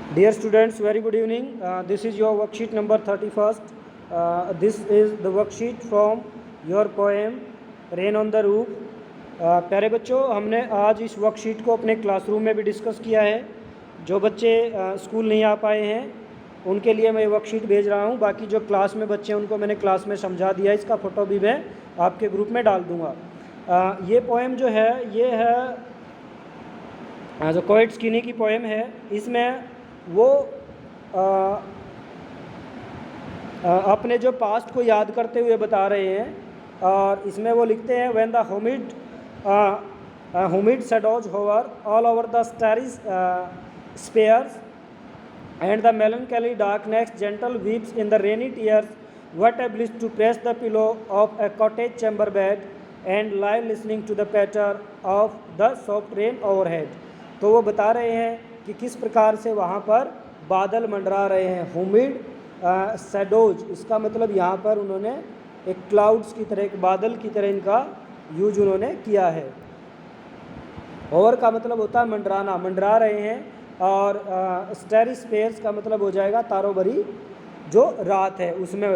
Dear students, very good evening. This is your worksheet number 31st. This is the worksheet from your poem Rain on the Roof. प्यारे बच्चों, हमने आज इस worksheet को अपने classroom में भी डिस्कस किया है। जो बच्चे स्कूल नहीं आ पाए हैं उनके लिए मैं वर्कशीट भेज रहा हूं। बाकी जो क्लास में बच्चे हैं उनको मैंने क्लास में समझा दिया। इसका फ़ोटो भी मैं आपके ग्रुप में डाल दूँगा। ये पोएम जो है ये है जो कोएट स्किनी की पोएम है। इसमें वो अपने जो पास्ट को याद करते हुए बता रहे हैं और इसमें वो लिखते हैं when the humid shadows hover all over the starry spheres and the melancholy darkness gentle weeps in the rainy tears, what a bliss to press the pillow of a cottage chamber bed and lie listening to the patter of the soft rain overhead। तो वो बता रहे हैं कि किस प्रकार से वहाँ पर बादल मंडरा रहे हैं। हुमिड शैडोज, इसका मतलब यहाँ पर उन्होंने एक क्लाउड्स की तरह, एक बादल की तरह इनका यूज उन्होंने किया है। ओवर का मतलब होता है मंडराना, मंडरा रहे हैं। और स्टेरी स्पेस का मतलब हो जाएगा तारों भरी जो रात है उसमें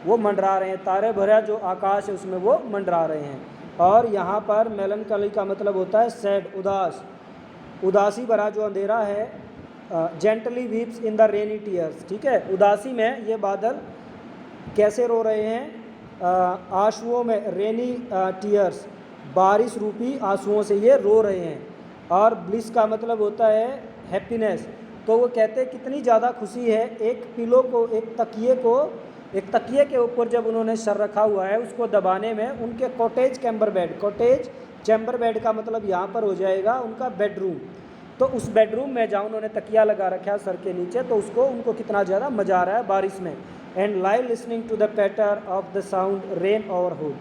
वो मंडरा रहे हैं। तारे भरा जो आकाश है उसमें वो मंडरा रहे हैं। और यहाँ पर मेलनकली का मतलब होता है सैड, उदास, उदासी भरा जो अंधेरा है। Gently weeps in the rainy tears, ठीक है। उदासी में ये बादल कैसे रो रहे हैं? आंसुओं में, रेनी टीयर्स, बारिश रूपी आंसुओं से ये रो रहे हैं। और ब्लिस का मतलब होता है हैप्पीनेस। तो वो कहते हैं कितनी ज़्यादा खुशी है। एक पिलो को, एक तकिए के ऊपर जब उन्होंने सर रखा हुआ है उसको दबाने में उनके cottage chamber bed, cottage chamber bed का मतलब यहाँ पर हो जाएगा उनका बेडरूम। तो उस बेडरूम में जहाँ उन्होंने तकिया लगा रखा है सर के नीचे, तो उसको उनको कितना ज़्यादा मज़ा आ रहा है बारिश में। And lie listening to the patter of the sound rain overhead,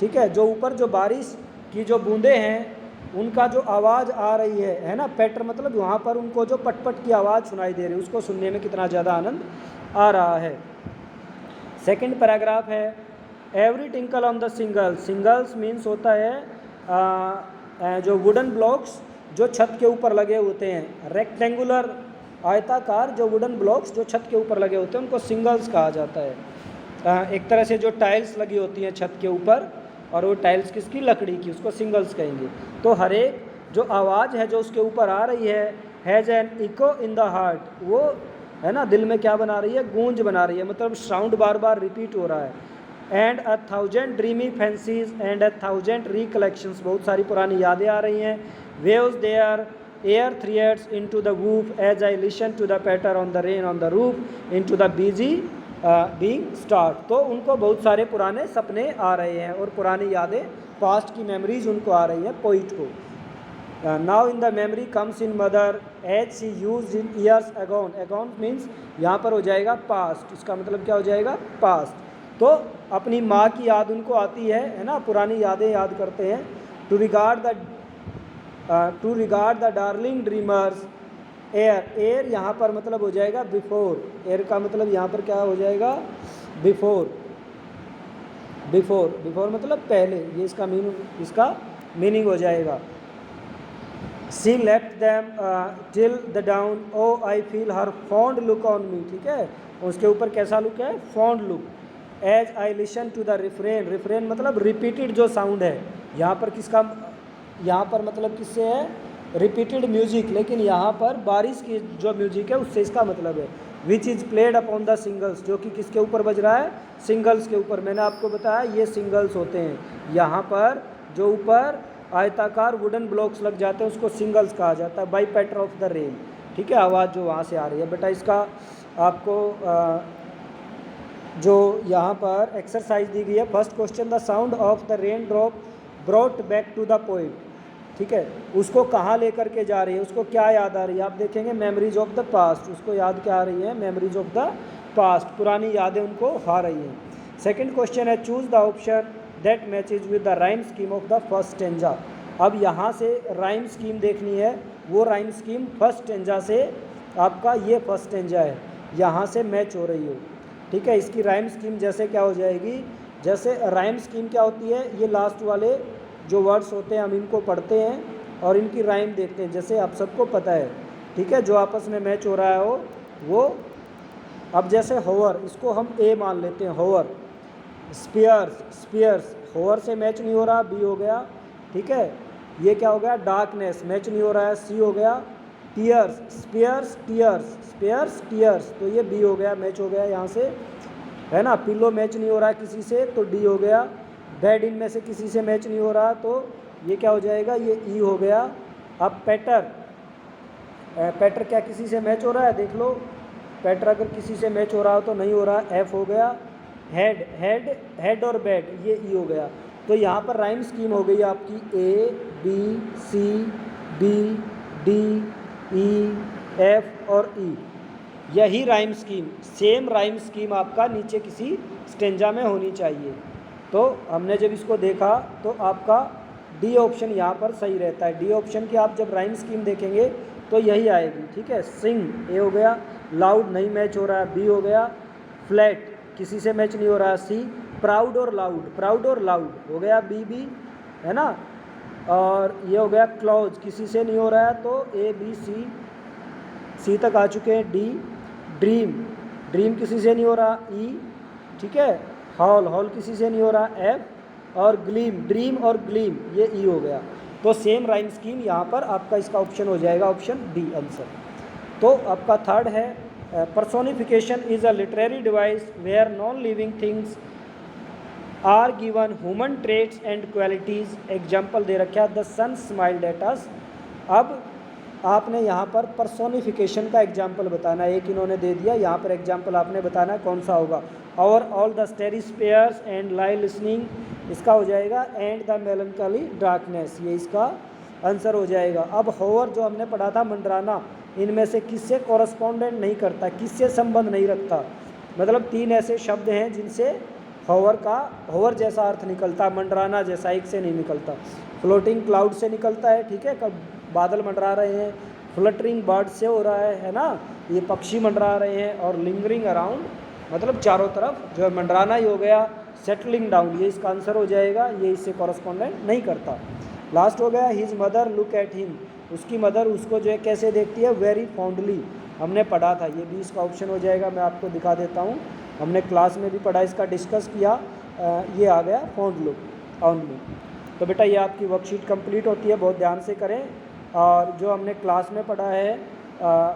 ठीक है। जो ऊपर जो बारिश की जो बूंदें हैं उनका जो आवाज़ आ रही है ना, पैटर मतलब वहाँ पर उनको जो पटपट की आवाज़ सुनाई दे रही है उसको सुनने में कितना ज़्यादा आनंद आ रहा है। सेकंड पैराग्राफ है every tinkle on the singles. Singles means होता है जो वुडन ब्लॉक्स जो छत के ऊपर लगे होते हैं, रेक्टेंगुलर, आयताकार जो वुडन ब्लॉक्स जो छत के ऊपर लगे होते हैं उनको सिंगल्स कहा जाता है। एक तरह से जो टाइल्स लगी होती हैं छत के ऊपर, और वो टाइल्स किसकी? लकड़ी की, उसको सिंगल्स कहेंगे। तो हर एक जो आवाज़ है जो उसके ऊपर आ रही है has an echo in the heart, वो है ना दिल में क्या बना रही है? गूंज बना रही है, मतलब साउंड बार बार रिपीट हो रहा है। And a thousand dreamy fancies and a thousand recollections, बहुत सारी पुरानी यादें आ रही हैं। Weave their air threads into the woof as I listen to the patter on the rain on the roof into the busy being start. तो उनको बहुत सारे पुराने सपने आ रहे हैं और पुरानी यादें, पास्ट की मेमोरीज उनको आ रही हैं पोइट को। Now in the memory comes in mother as she used in years agone. Agone means यहाँ पर हो जाएगा पास्ट, इसका मतलब क्या हो जाएगा? पास्ट। तो अपनी माँ की याद उनको आती है ना, पुरानी यादें याद करते हैं। To regard the darling dreamers air. Air यहाँ पर मतलब हो जाएगा बिफोर। एयर का मतलब यहाँ पर क्या हो जाएगा? बिफोर। बिफोर, बिफोर मतलब पहले, ये इसका मीनिंग हो जाएगा। She left them till the dawn O I feel her fond look on me, ठीक है। उसके ऊपर कैसा लुक है? Fond look. As I listen to the refrain. Refrain मतलब रिपीटेड जो साउंड है। यहाँ पर किसका, यहाँ पर मतलब किससे है? रिपीटेड म्यूजिक, लेकिन यहाँ पर बारिश की जो म्यूजिक है उससे इसका मतलब है। Which is played upon the singles, जो कि किसके ऊपर बज रहा है? सिंगल्स के ऊपर। मैंने आपको बताया ये सिंगल्स होते हैं। यहाँ पर जो ऊपर आयताकार वुडन ब्लॉक्स लग जाते हैं उसको सिंगल्स कहा जाता है। बाई पैटर ऑफ द रेन, ठीक है। आवाज़ जो वहाँ से आ रही है। बेटा इसका आपको जो यहाँ पर एक्सरसाइज दी गई है, first question the sound of the rain drop brought back to the poet, ठीक है। उसको कहाँ लेकर के जा रही है, उसको क्या याद आ रही है? आप देखेंगे मेमोरीज ऑफ द पास्ट, उसको याद क्या आ रही है? मेमोरीज ऑफ द पास्ट, पुरानी यादें उनको आ रही हैं। सेकंड क्वेश्चन है choose the option that matches with the rhyme scheme of the first stanza. अब यहाँ से राइम स्कीम देखनी है। वो राइम स्कीम फर्स्ट स्टेंजा से, आपका ये फर्स्ट स्टेंजा है, यहाँ से मैच हो रही हो, ठीक है। इसकी राइम स्कीम जैसे क्या हो जाएगी? जैसे राइम स्कीम क्या होती है? ये लास्ट वाले जो वर्ड्स होते हैं हम इनको पढ़ते हैं और इनकी राइम देखते हैं। जैसे आप सबको पता है ठीक है, जो आपस में मैच हो रहा है वो। अब जैसे होवर, इसको हम ए मान लेते हैं, होवर। स्पीयर्स होवर से मैच नहीं हो रहा, बी हो गया। ठीक है, ये क्या हो गया, डार्कनेस मैच नहीं हो रहा है, सी हो गया। टीयर्स, टीयर्स, तो ये बी हो गया, मैच हो गया यहाँ से, है ना। पिलो मैच नहीं हो रहा है किसी से, तो डी हो गया। बेड इन में से किसी से मैच नहीं हो रहा, तो ये क्या हो जाएगा, ये ई हो गया। अब पैटर क्या किसी से मैच हो रहा है, देख लो। पैटर अगर किसी से मैच हो रहा हो तो नहीं हो रहा, एफ हो गया। हेड और बेड, ये ई हो गया। तो यहाँ पर राइम स्कीम हो गई आपकी A B C B D E F और ई। यही rhyme scheme, same rhyme scheme आपका नीचे किसी स्टेंजा में होनी चाहिए। तो हमने जब इसको देखा तो आपका डी ऑप्शन यहाँ पर सही रहता है। डी ऑप्शन की आप जब राइम स्कीम देखेंगे तो यही आएगी। ठीक है, सिंग ए हो गया, लाउड नहीं मैच हो रहा है, बी हो गया। फ्लैट किसी से मैच नहीं हो रहा, सी। प्राउड और लाउड हो गया, बी, है ना। और ये हो गया क्लोज, किसी से नहीं हो रहा है, तो ए बी सी तक आ चुके हैं। डी। ड्रीम किसी से नहीं हो रहा, ई। ठीक है, हॉल किसी से नहीं हो रहा, एफ। और ड्रीम और ग्लीम, ये ई हो गया। तो सेम राइम स्कीम यहाँ पर आपका इसका ऑप्शन हो जाएगा, ऑप्शन डी आंसर। तो आपका थर्ड है, personification is a literary device where non living things are given human traits and qualities. Example दे रखा है, the sun smiled at us. अब आपने यहाँ पर पर्सोनिफिकेशन का एग्जाम्पल बताना है, एक इन्होंने दे दिया, यहाँ पर एग्जाम्पल आपने बताना है कौन सा होगा। और all the starry spheres and lie listening, इसका हो जाएगा एंड द मेलनकली डार्कनेस, ये इसका आंसर हो जाएगा। अब होवर जो हमने पढ़ा था, मंडराना, इनमें से किससे कॉरस्पॉन्डेंट नहीं करता, किससे संबंध नहीं रखता। मतलब 3 ऐसे शब्द हैं जिनसे होवर जैसा अर्थ निकलता, मंडराना जैसा एक से नहीं निकलता। फ्लोटिंग क्लाउड से निकलता है, ठीक है, कब बादल मंडरा रहे हैं। फ्लटरिंग बर्ड से हो रहा है ना, ये पक्षी मंडरा रहे हैं। और लिंगरिंग अराउंड, मतलब चारों तरफ जो है मंडराना ही हो गया। सेटलिंग डाउन, ये इसका आंसर हो जाएगा, ये इससे कॉरस्पॉन्डेंट नहीं करता। लास्ट हो गया, his mother look at him, उसकी मदर उसको जो है कैसे देखती है, वेरी फॉन्डली, हमने पढ़ा था, ये भी इसका ऑप्शन हो जाएगा। मैं आपको दिखा देता हूँ, हमने क्लास में भी पढ़ा, इसका डिस्कस किया। ये आ गया फॉन्ड लुक ऑन लुक। तो बेटा ये आपकी वर्कशीट कंप्लीट होती है, बहुत ध्यान से करें। और जो हमने क्लास में पढ़ा है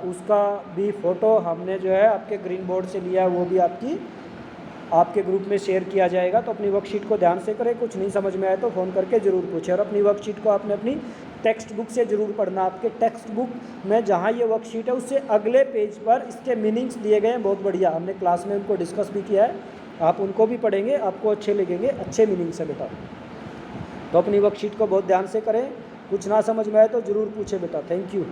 उसका भी फ़ोटो हमने जो है आपके ग्रीन बोर्ड से लिया है, वो भी आपके ग्रुप में शेयर किया जाएगा। तो अपनी वर्कशीट को ध्यान से करें, कुछ नहीं समझ में आए तो फ़ोन करके ज़रूर पूछें। और अपनी वर्कशीट को आपने अपनी टेक्स्ट बुक से ज़रूर पढ़ना। आपके टेक्स्ट बुक में जहाँ ये वर्कशीट है उससे अगले पेज पर इसके मीनिंग्स दिए गए हैं, बहुत बढ़िया, हमने क्लास में उनको डिस्कस भी किया है। आप उनको भी पढ़ेंगे, आपको अच्छे लगेंगे, अच्छे मीनिंग्स है बेटा। तो अपनी वर्कशीट को बहुत ध्यान से करें, कुछ ना समझ में आए तो ज़रूर पूछें बेटा। Thank you.